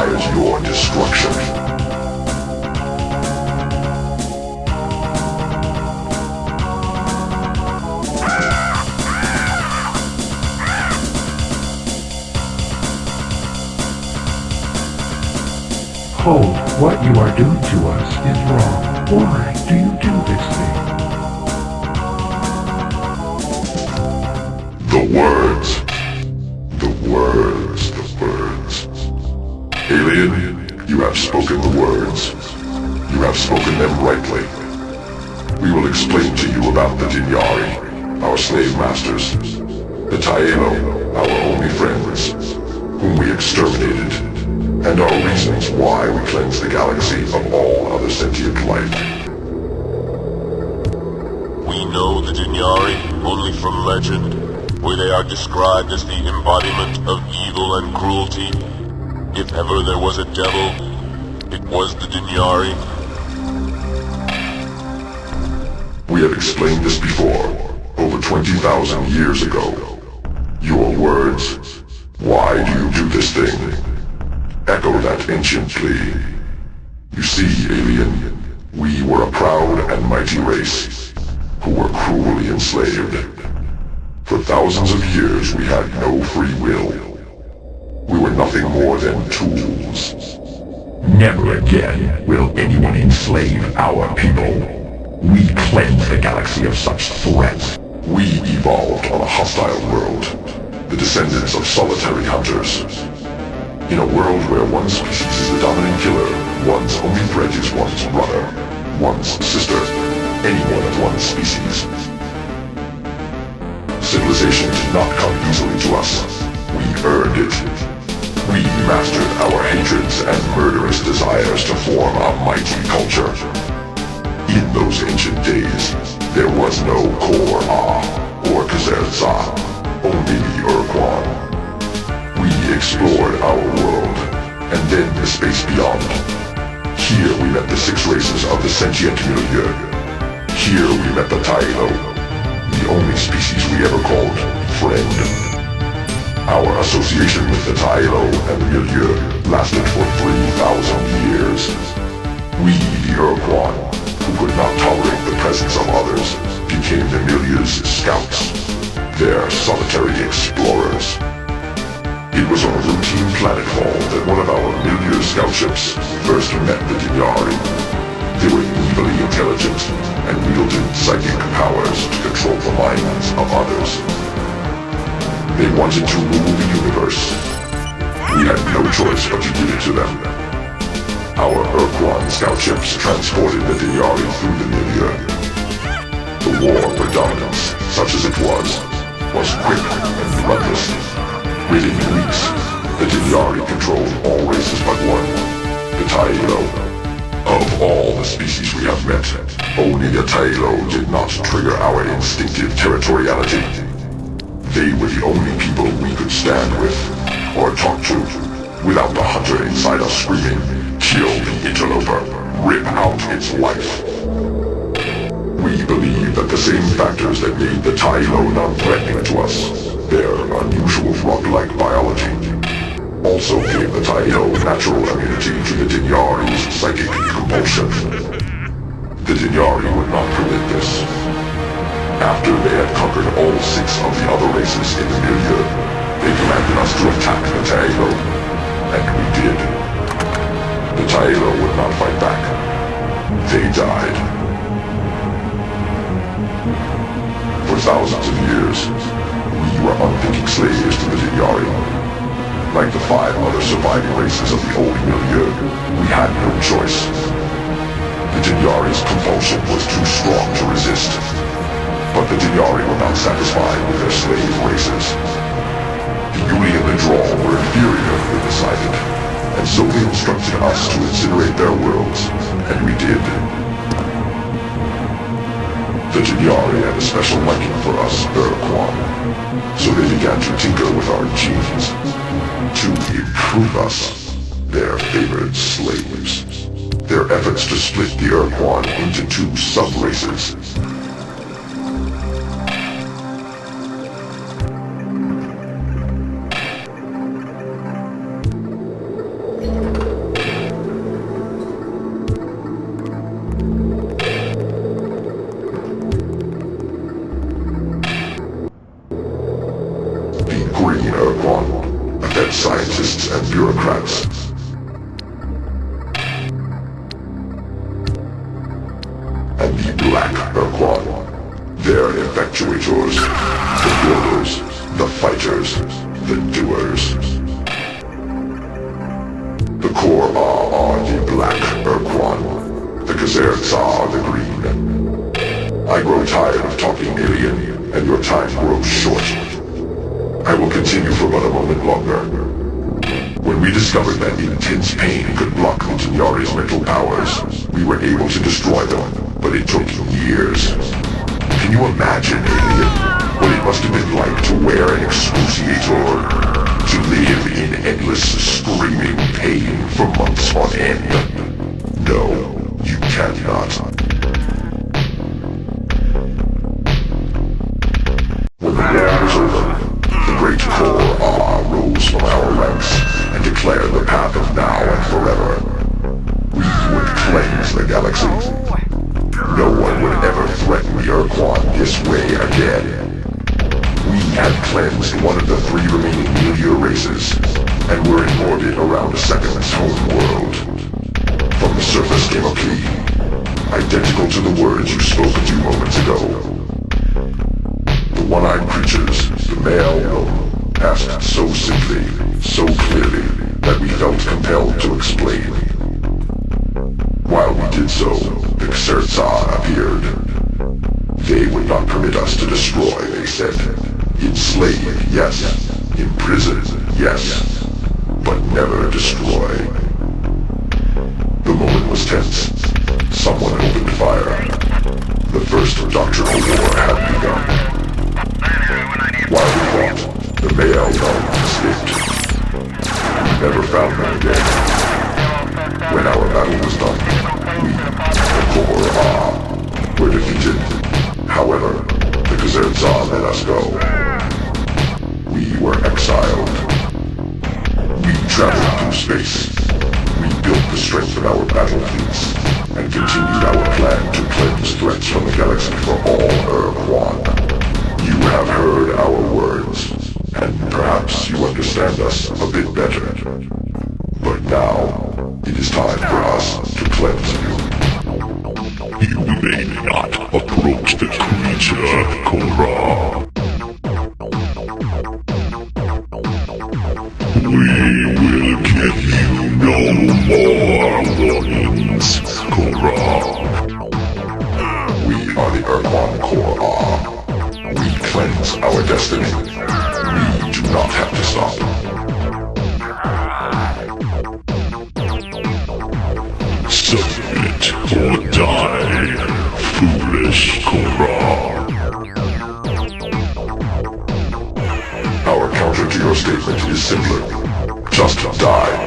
requires your destruction. Hold, what you are doing to us is wrong. Why do you do this thing? The words. The words. The words. Alien, you have spoken the words. You have spoken them rightly. We will explain to you about the diari, our slave masters, the Taelo, our only friends, whom we exterminated, and our reasons why we cleanse the galaxy of all other sentient life. We know the diari only from legend, where they are described as the embodiment of evil and cruelty. If ever there was a devil, it was the diari. We have explained this before, over 20,000 years ago. Your words, why do you do this thing? Echo that ancient plea. You see, alien, we were a proud and mighty race, who were cruelly enslaved. For thousands of years we had no free will. We were nothing more than tools. Never again will anyone enslave our people. We cleanse the galaxy of such threats. We evolved on a hostile world, the descendants of solitary hunters. In a world where one species is the dominant killer, one's only threat is one's brother, one's sister, anyone of one's species. Civilization did not come easily to us. We earned it. We mastered our hatreds and murderous desires to form a mighty culture. In those ancient days, there was no Kohr Ah or Kzer-Za, only the UR-Quan. We explored our world, and then the space beyond. Here we met the 6 races of the sentient milieu. Here we met the Taelo, the only species we ever called friend. Our association with the Taelo and the milieu lasted for 3,000 years. We, the UR-Quan, who could not tolerate the presence of others, became the milieu's scouts, their solitary explorers. It was on a routine planetfall that one of our milieu scout ships first met the diari. They were evilly intelligent and wielded psychic powers to control the minds of others. They wanted to rule the universe. We had no choice but to give it to them. Our UR-Quan scout ships transported the diari through the milieu. The war for dominance, such as it was quick and bloodless. Within weeks, the diari controlled all races but one, the Taelo. Of all the species we have met, only the Taelo did not trigger our instinctive territoriality. They were the only people we could stand with, or talk to, without the hunter inside us screaming, "Kill the interloper, rip out its life." We believe that the same factors that made the Taelo non-threatening to us, their unusual frog-like biology, also gave the Taelo natural immunity to the diari's psychic compulsion. The diari would not permit this. After they had conquered all 6 of the other races in the milieu, they commanded us to attack the Taelo, and we did. The Taelo would not fight back. They died. For thousands of years, we were unthinking slaves to the diari. Like the 5 other surviving races of the old milieu, we had no choice. The diari's compulsion was too strong to resist. But the diari were not satisfied with their slave races. The Uli and the Draw were inferior, they decided, and so they instructed us to incinerate their worlds, and we did. The diari had a special liking for us, UR-Quan, so they began to tinker with our genes, to improve us, their favored slaves. Their efforts to split the UR-Quan into 2 sub-races. They're effectuators, the builders, the fighters, the doers. The Kohr Ah are the black UR-Quan, the Kzer-Za are the green. I grow tired of talking alien, and your time grows short. I will continue for but a moment longer. When we discovered that intense pain could block the diari's mental powers, we were able to destroy them, but it took years. Can you imagine, alien, what it must have been like to wear an excruciator? To live in endless screaming pain for months on end? No, you cannot. When the war was over, the great Kohr Ah rose from our ranks and declared the path of now and forever. We would cleanse the galaxy. No one would ever threaten the UR-Quan this way again. We had cleansed one of the 3 remaining meteor races, and were in orbit around a second home world. From the surface came a plea, identical to the words you spoke a few moments ago. The one-eyed creatures, the male gnome, asked so simply, so clearly, that we felt compelled to explain. While we did so, the Kzer-Za appeared. They would not permit us to destroy, they said. Enslave, yes. Imprison, yes. But never destroy. The moment was tense. Someone opened fire. The first doctrinal war had begun. While we fought, the male gnome escaped. We never found them again. When our battle was done, we, the Kohr Ah, were defeated. However, the Kzer-Za let us go. We were exiled. We traveled through space. We built the strength of our battle fleets, and continued our plan to cleanse threats from the galaxy for all UR-Quan. You have heard our words, and perhaps you understand us a bit better. But now, it is time for us to cleanse you. You may not approach the creature, Kohr-Ah. We will give you no more warnings, Kohr-Ah. We are the UR-Quan Kohr Ah. We cleanse our destiny. We do not have to stop. Submit or die, foolish Kohr-Ah. Our counter to your statement is simpler. Just die.